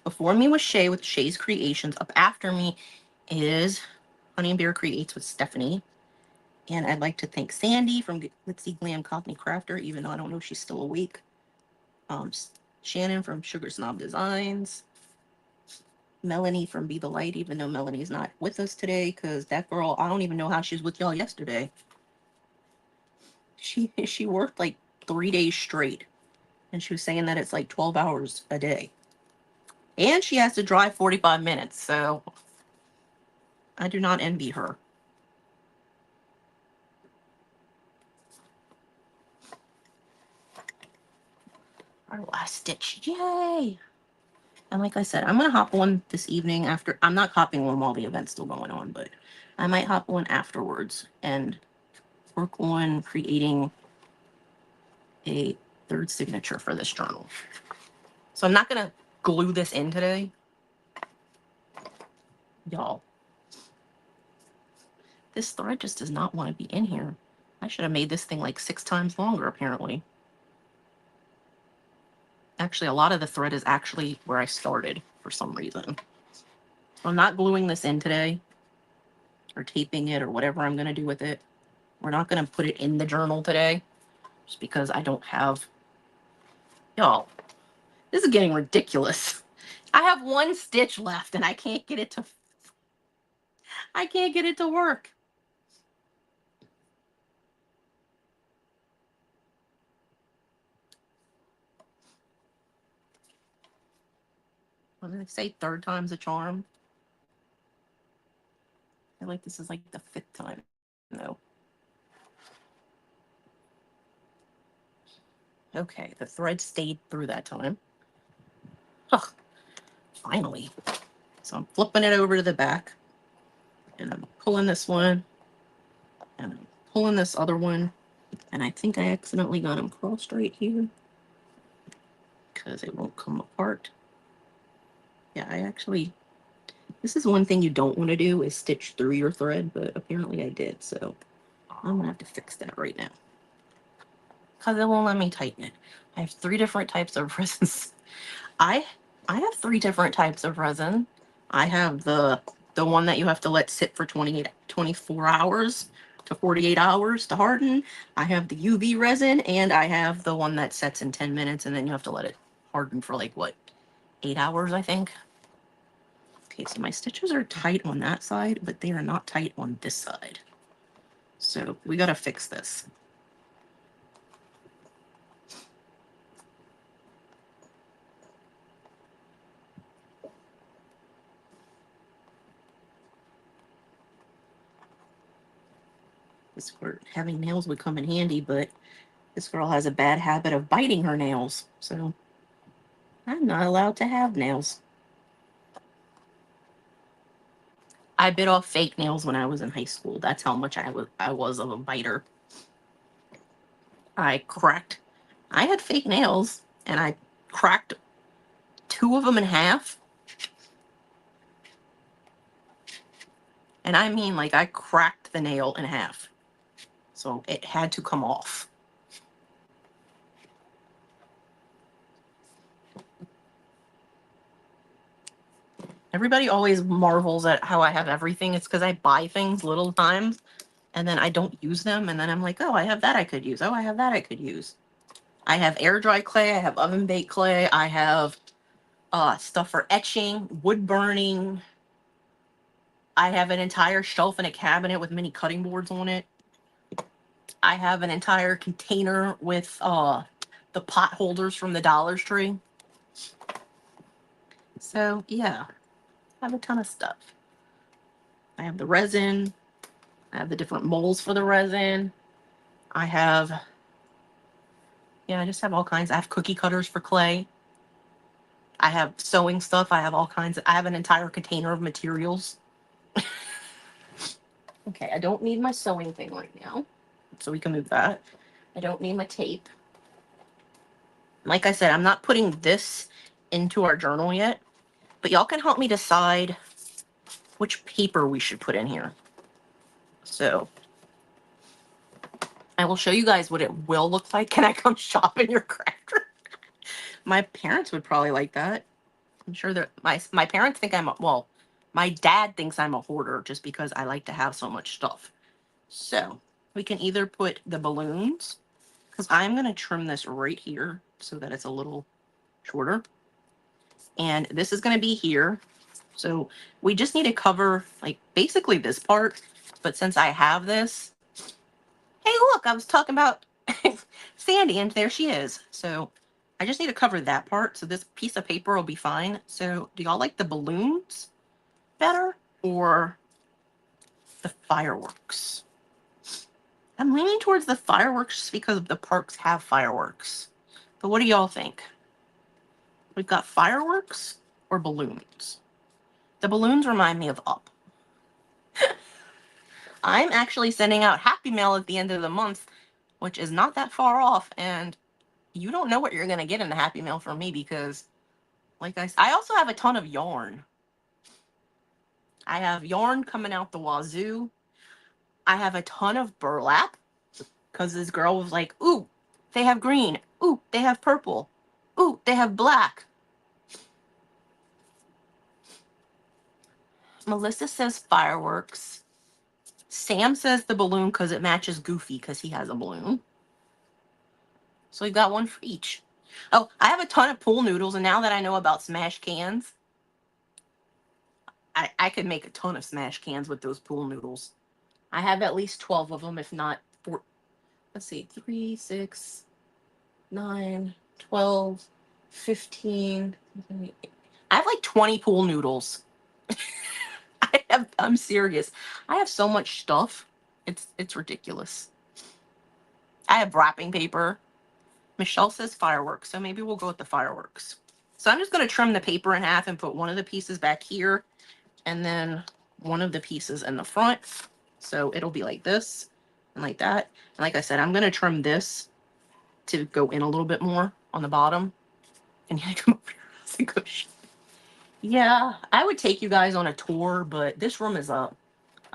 before me was Shea with Shea's Creations. Up after me is Hunny and Bear Creates with Stephanie. And I'd like to thank Sandie from Let's See Glam Cockney Crafter, even though I don't know if she's still awake. Shannen from Sugar Snob Designs. Melanie from Be the Light, even though Melanie's not with us today, because that girl, I don't even know how she was with y'all yesterday. She worked like 3 days straight, and she was saying that it's like 12 hours a day. And she has to drive 45 minutes, so I do not envy her. Our last stitch, yay! And like I said, I'm going to hop on this evening after. I'm not hopping on while the event's still going on, but I might hop on afterwards and work on creating a third signature for this journal. So I'm not going to glue this in today. Y'all, this thread just does not want to be in here. I should have made this thing like 6 times longer, apparently. Actually, a lot of the thread is actually where I started for some reason. I'm not gluing this in today, or taping it, or whatever I'm going to do with it. We're not going to put it in the journal today, just because I don't have... Y'all, this is getting ridiculous. I have 1 stitch left, and I can't get it to... I can't get it to work. What did they say? 3rd time's a charm? I feel like this is like the 5th time. No. Okay, the thread stayed through that time. Ugh, finally. So I'm flipping it over to the back, and I'm pulling this one, and I'm pulling this other one, and I think I accidentally got them crossed right here because it won't come apart. Yeah, I actually... This is one thing you don't want to do, is stitch through your thread, but apparently I did, so I'm going to have to fix that right now. Because it won't let me tighten it. I have 3 different types of resins. I have 3 different types of resin. I have the one that you have to let sit for 24 hours to 48 hours to harden. I have the UV resin, and I have the one that sets in 10 minutes, and then you have to let it harden for like, what, 8 hours, I think? Okay, so my stitches are tight on that side, but they are not tight on this side. So we got to fix this. This where having nails would come in handy, but this girl has a bad habit of biting her nails, so I'm not allowed to have nails. I bit off fake nails when I was in high school. That's how much I was of a biter. I had fake nails, and I cracked 2 of them in half. And I mean, like, I cracked the nail in half. So it had to come off. Everybody always marvels at how I have everything. It's because I buy things little times, and then I don't use them, and then I'm like, oh, I have that I could use. Oh, I have that I could use. I have air dry clay. I have oven baked clay. I have stuff for etching, wood burning. I have an entire shelf in a cabinet with many cutting boards on it. I have an entire container with the pot holders from the Dollar Tree. So, yeah, I have a ton of stuff. I have the resin. I have the different molds for the resin. I have, I just have all kinds. I have cookie cutters for clay. I have sewing stuff. I have all kinds of, I have an entire container of materials. Okay, I don't need my sewing thing right now, so we can move that. I don't need my tape. Like I said, I'm not putting this into our journal yet, but y'all can help me decide which paper we should put in here. So I will show you guys what it will look like. Can I come shop in your craft room? My parents would probably like that. I'm sure that my parents think well, my dad thinks I'm a hoarder just because I like to have so much stuff. So we can either put the balloons, because I'm going to trim this right here so that it's a little shorter. And this is going to be here. So we just need to cover like basically this part. But since I have this, hey, look, I was talking about Sandie, and there she is. So I just need to cover that part. So this piece of paper will be fine. So do y'all like the balloons better or the fireworks? I'm leaning towards the fireworks just because the parks have fireworks. But what do y'all think? We've got fireworks or balloons? The balloons remind me of Up. I'm actually sending out Happy Mail at the end of the month, which is not that far off, and you don't know what you're going to get in the Happy Mail from me because, like I also have a ton of yarn. I have yarn coming out the wazoo. I have a ton of burlap because this girl was like, ooh, they have green. Ooh, they have purple. Ooh, they have black. Melissa says fireworks. Sam says the balloon because it matches Goofy because he has a balloon. So we've got one for each. Oh, I have a ton of pool noodles, and now that I know about smash cans, I could make a ton of smash cans with those pool noodles. I have at least 12 of them, if not 4. Let's see, 3, 6, 9, 12, 15. I have like 20 pool noodles. I'm serious. I have so much stuff. It's ridiculous. I have wrapping paper. Michelle says fireworks, so maybe we'll go with the fireworks. So I'm just going to trim the paper in half and put one of the pieces back here and then one of the pieces in the front. So it'll be like this and like that. And like I said, I'm going to trim this to go in a little bit more on the bottom. And yeah, come over here. That's a good shot. Yeah, I would take you guys on a tour, but this room is a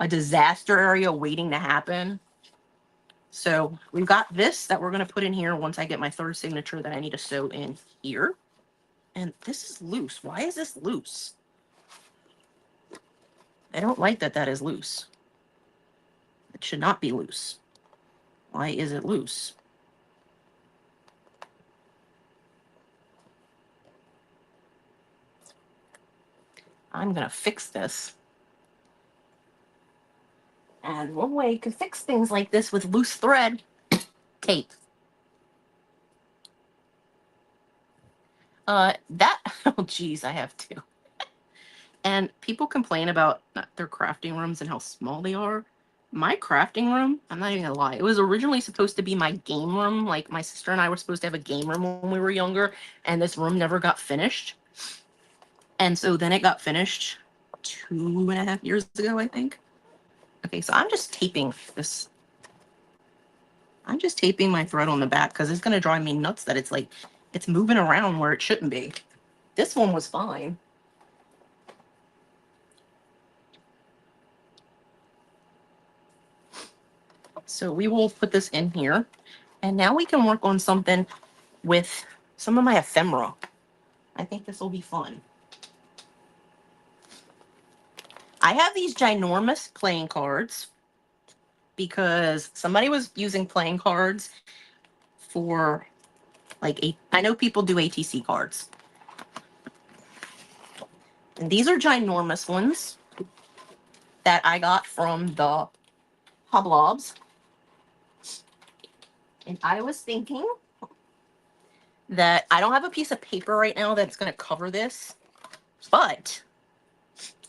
disaster area waiting to happen. So we've got this that we're going to put in here once I get my third signature that I need to sew in here. And this is loose. Why is this loose? I don't like that that is loose. It should not be loose. Why is it loose? I'm going to fix this. And one way you can fix things like this with loose thread, tape. That, oh geez, I have two. And people complain about their crafting rooms and how small they are. My crafting room, I'm not even gonna lie, it was originally supposed to be my game room. Like my sister and I were supposed to have a game room when we were younger, and this room never got finished. And so then it got finished 2.5 years ago, I think. Okay, so I'm just taping this. I'm just taping my thread on the back because it's gonna drive me nuts that it's like, it's moving around where it shouldn't be. This one was fine. So we will put this in here. And now we can work on something with some of my ephemera. I think this will be fun. I have these ginormous playing cards because somebody was using playing cards for like, I know people do ATC cards. And these are ginormous ones that I got from the Hoblobs. And I was thinking that I don't have a piece of paper right now that's going to cover this, but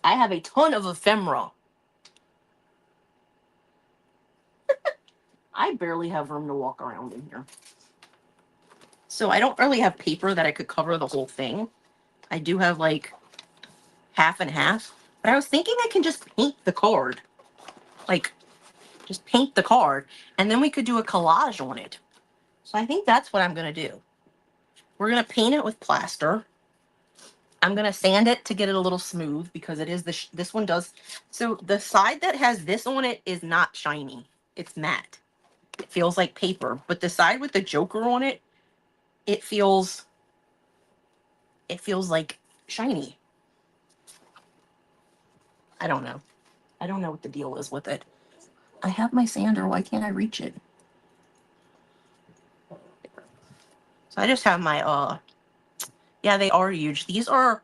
I have a ton of ephemera. I barely have room to walk around in here. So I don't really have paper that I could cover the whole thing. I do have like half and half, but I was thinking I can just paint the card. Like, just paint the card, and then we could do a collage on it. So I think that's what I'm going to do. We're going to paint it with plaster. I'm going to sand it to get it a little smooth because it is this one does. So the side that has this on it is not shiny. It's matte. It feels like paper. But the side with the Joker on it, it feels like shiny. I don't know. I don't know what the deal is with it. I have my sander. Why can't I reach it? So I just have my, yeah, they are huge. These are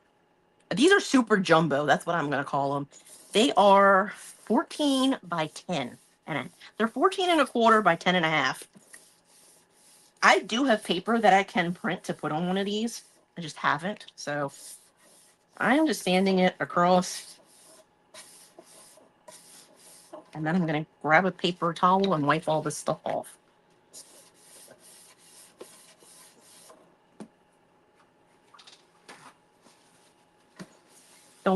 These are super jumbo. That's what I'm going to call them. They are 14 by 10. And they're 14 and a quarter by 10 and a half. I do have paper that I can print to put on one of these. I just haven't. So I am just sanding it across. And then I'm going to grab a paper towel and wipe all this stuff off. The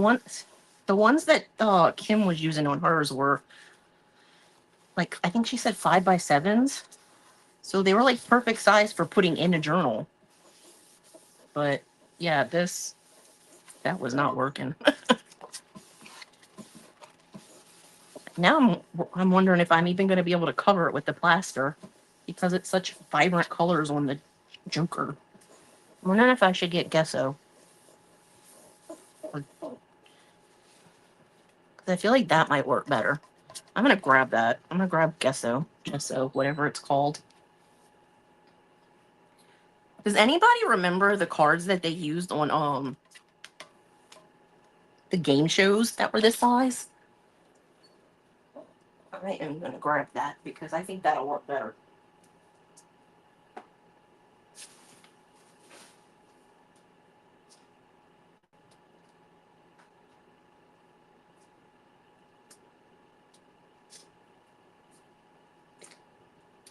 ones that Kim was using on hers were like, I think she said 5 by 7s. So they were like perfect size for putting in a journal. But yeah, that was not working. Now I'm wondering if I'm even going to be able to cover it with the plaster because it's such vibrant colors on the Joker. I'm wondering if I should get gesso. Because I feel like that might work better. I'm going to grab that. I'm going to grab gesso, whatever it's called. Does anybody remember the cards that they used on the game shows that were this size? I am going to grab that because I think that'll work better.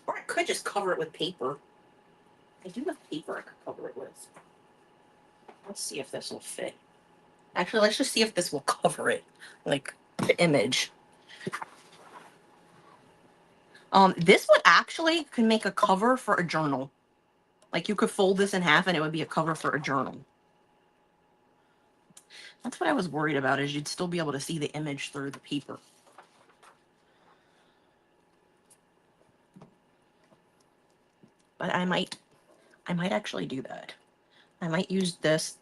Or I could just cover it with paper. I do have paper I could cover it with. Let's see if this will fit. Actually, let's just see if this will cover it, like the image. This would actually could make a cover for a journal. Like you could fold this in half and it would be a cover for a journal. That's what I was worried about, is you'd still be able to see the image through the paper. But I might actually do that. I might use this,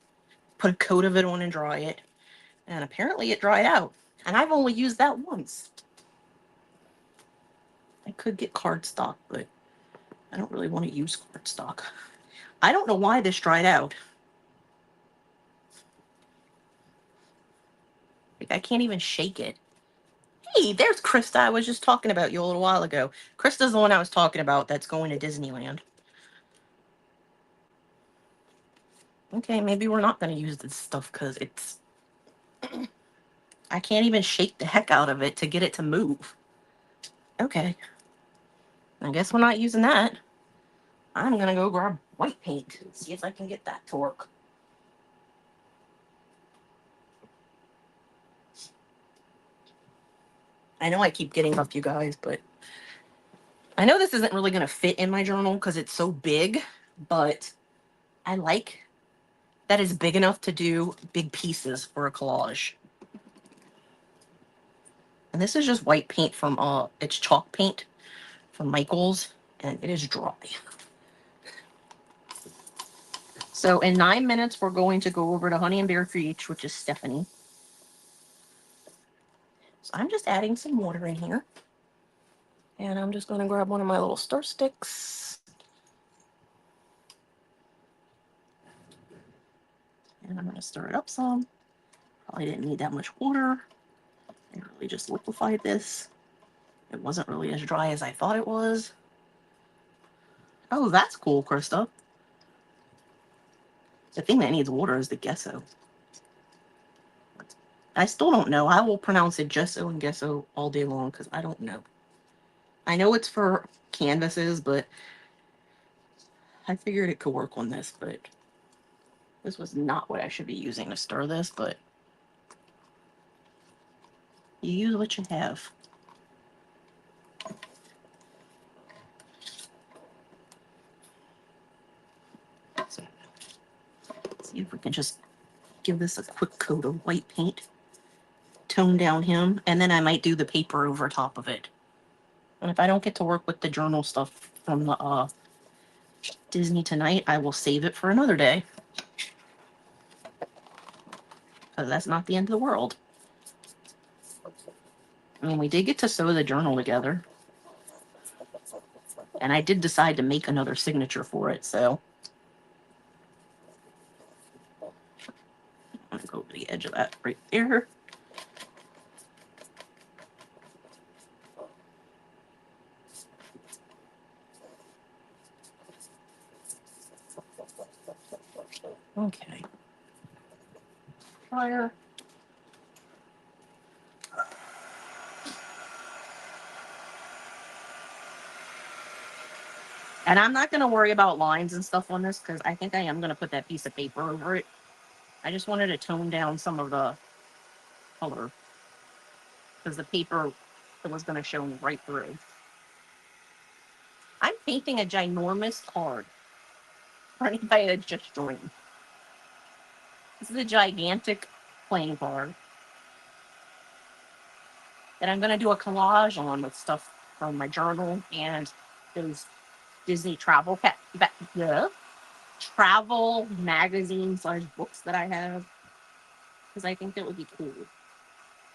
put a coat of it on and dry it. And apparently it dried out. And I've only used that once. I could get cardstock, but I don't really want to use cardstock. I don't know why this dried out. Like, I can't even shake it. Hey, there's Krista. I was just talking about you a little while ago. Krista's the one I was talking about that's going to Disneyland. Okay, maybe we're not going to use this stuff because it's... I can't even shake the heck out of it to get it to move. Okay. I guess we're not using that. I'm going to go grab white paint and see if I can get that to work. I know I keep getting up, you guys, but I know this isn't really going to fit in my journal because it's so big, but I like that it's big enough to do big pieces for a collage. And this is just white paint from, it's chalk paint from Michael's, and it is dry. So in 9 minutes, we're going to go over to Hunny and Bear Creates, which is Stephanie. So I'm just adding some water in here. And I'm just going to grab one of my little stir sticks. And I'm going to stir it up some. Probably didn't need that much water. I really just liquefied this. It wasn't really as dry as I thought it was. Oh, that's cool, Krista. The thing that needs water is the gesso. I still don't know. I will pronounce it gesso and gesso all day long because I don't know. I know it's for canvases, but I figured it could work on this, but this was not what I should be using to stir this, but you use what you have. So, let's see if we can just give this a quick coat of white paint. Tone down him, and then I might do the paper over top of it. And if I don't get to work with the journal stuff from the Disney tonight, I will save it for another day. Because that's not the end of the world. I mean, we did get to sew the journal together. And I did decide to make another signature for it, so. I'm gonna go to the edge of that right there. Okay. Fire. And I'm not going to worry about lines and stuff on this because I think I am going to put that piece of paper over it. I just wanted to tone down some of the color because the paper was going to show right through. I'm painting a ginormous card for anybody that just joined. This is a gigantic playing card that I'm going to do a collage on with stuff from my journal and those Disney travel travel magazines / books that I have because I think that would be cool.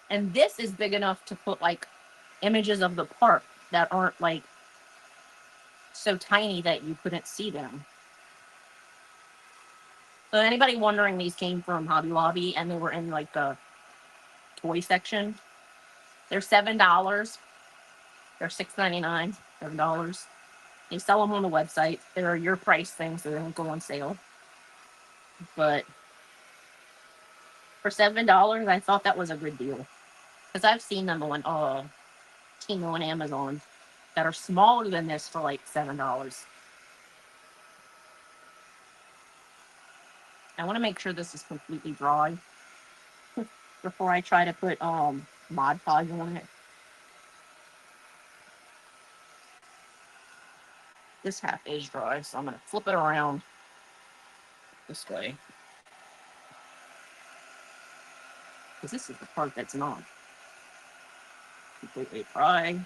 And this is big enough to put like images of the park that aren't like so tiny that you couldn't see them. So anybody wondering, these came from Hobby Lobby and they were in like the toy section. They're $7. They're $6.99, $7. They sell them on the website. They're your price things, so they don't go on sale. But for $7, I thought that was a good deal. Because I've seen them on Temu and Amazon that are smaller than this for like $7. I want to make sure this is completely dry before I try to put Mod Podge on it. This half is dry, so I'm going to flip it around this way. Because this is the part that's not completely dry.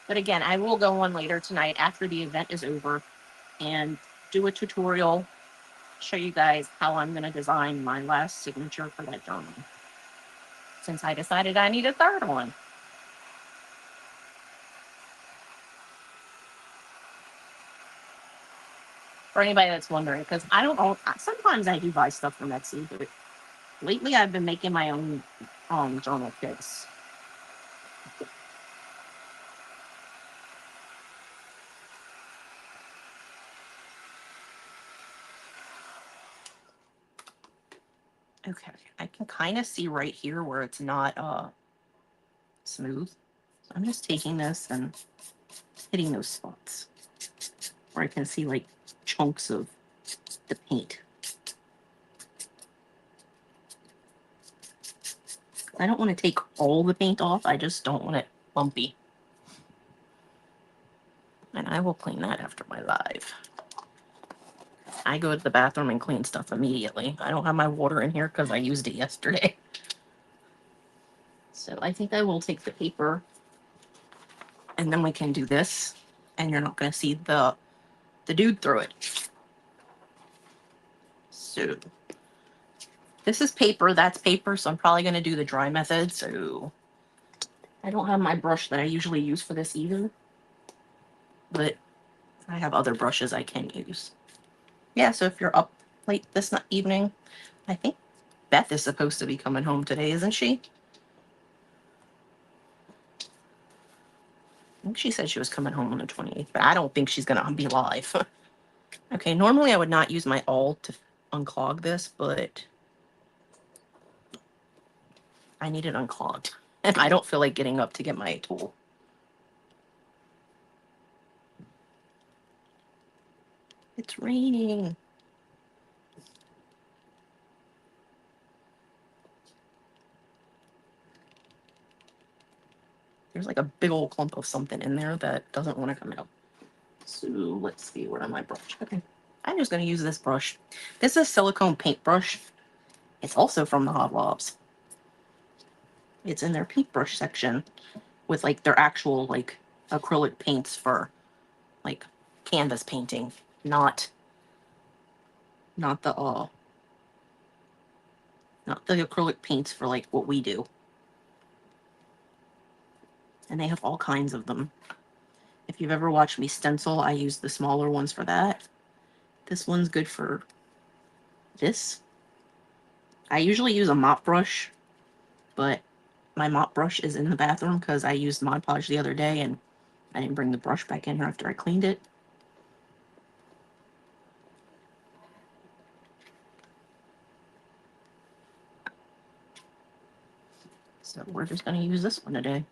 But again, I will go on later tonight after the event is over and do a tutorial, show you guys how I'm going to design my last signature for that journal. Since I decided I need a third one. For anybody that's wondering, because I don't know, sometimes I do buy stuff from Etsy, but lately I've been making my own journal kits. Okay, I can kind of see right here where it's not smooth. So I'm just taking this and hitting those spots where I can see like chunks of the paint. I don't want to take all the paint off. I just don't want it bumpy. And I will clean that after my live. I go to the bathroom and clean stuff immediately. I don't have my water in here because I used it yesterday. So I think I will take the paper and then we can do this and you're not going to see the dude through it. So this is paper, that's paper, so I'm probably going to do the dry method. So I don't have my brush that I usually use for this either, but I have other brushes I can use. Yeah, so if you're up late this evening, I think Beth is supposed to be coming home today, isn't she? I think she said she was coming home on the 28th, but I don't think she's going to be live. Okay, normally I would not use my awl to unclog this, but I need it unclogged. And I don't feel like getting up to get my tool. It's raining. There's like a big old clump of something in there that doesn't want to come out. So let's see, where am I brush? Okay, I'm just going to use this brush. This is a silicone paintbrush. It's also from the Hot Lobs. It's in their paintbrush section with like their actual like acrylic paints for like canvas painting, not the not the acrylic paints for like what we do. And they have all kinds of them. If you've ever watched me stencil, I use the smaller ones for that. This one's good for this. I usually use a mop brush, but my mop brush is in the bathroom because I used Mod Podge the other day and I didn't bring the brush back in here after I cleaned it. So we're just going to use this one today.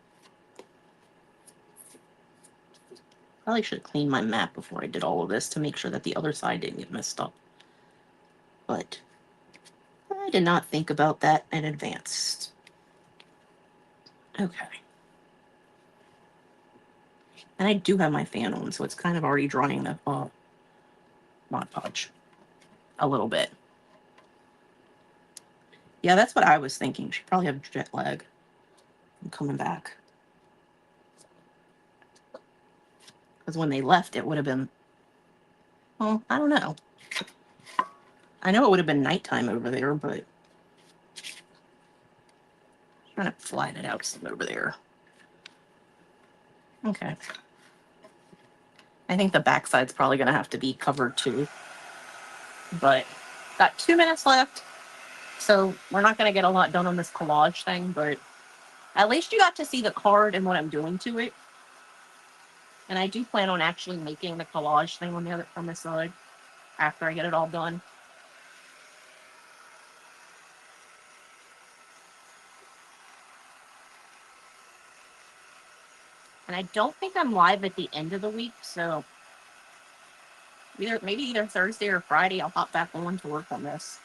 Probably should have cleaned my mat before I did all of this to make sure that the other side didn't get messed up. But I did not think about that in advance. Okay. And I do have my fan on, so it's kind of already drying the Mod Podge a little bit. Yeah, that's what I was thinking. She probably have jet lag. I'm coming back. Because when they left, it would have been, well, I don't know. I know it would have been nighttime over there, but I'm trying to flatten it out some over there. Okay. I think the backside's probably going to have to be covered too. But got 2 minutes left. So we're not going to get a lot done on this collage thing, but at least you got to see the card and what I'm doing to it. And I do plan on actually making the collage thing on the side after I get it all done. And I don't think I'm live at the end of the week, so maybe either Thursday or Friday I'll hop back on to work on this.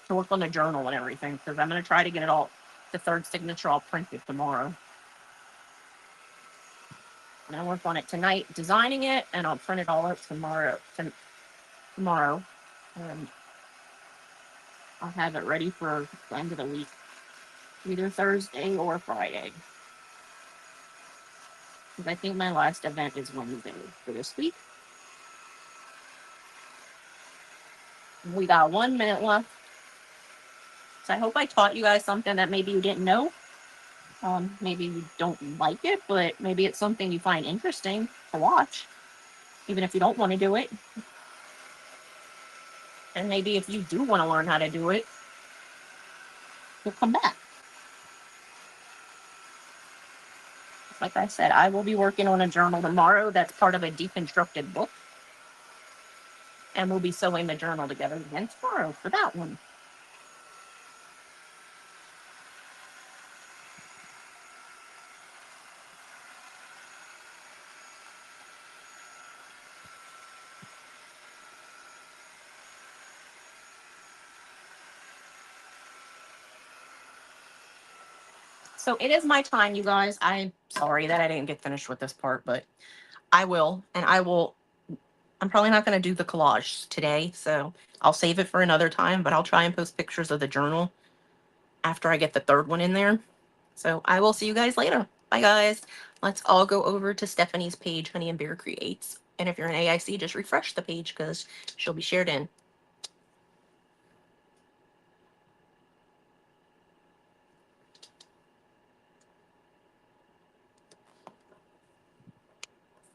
To work on the journal and everything, because I'm going to try to get it all, the third signature all printed tomorrow. And I work on it tonight, designing it, and I'll print it all out tomorrow. And I'll have it ready for the end of the week, either Thursday or Friday. Because I think my last event is Wednesday for this week. We got 1 minute left. So I hope I taught you guys something that maybe you didn't know. Maybe you don't like it, but maybe it's something you find interesting to watch, even if you don't want to do it. And maybe if you do want to learn how to do it, you'll come back. Like I said, I will be working on a journal tomorrow that's part of a deconstructed book. And we'll be sewing the journal together again tomorrow for that one. So it is my time, you guys. I'm sorry that I didn't get finished with this part, but I will. And I'm probably not going to do the collage today, so I'll save it for another time, but I'll try and post pictures of the journal after I get the third one in there. So I will see you guys later. Bye, guys. Let's all go over to Stephanie's page, Hunny and Bear Creates. And if you're an AIC, just refresh the page because she'll be shared in.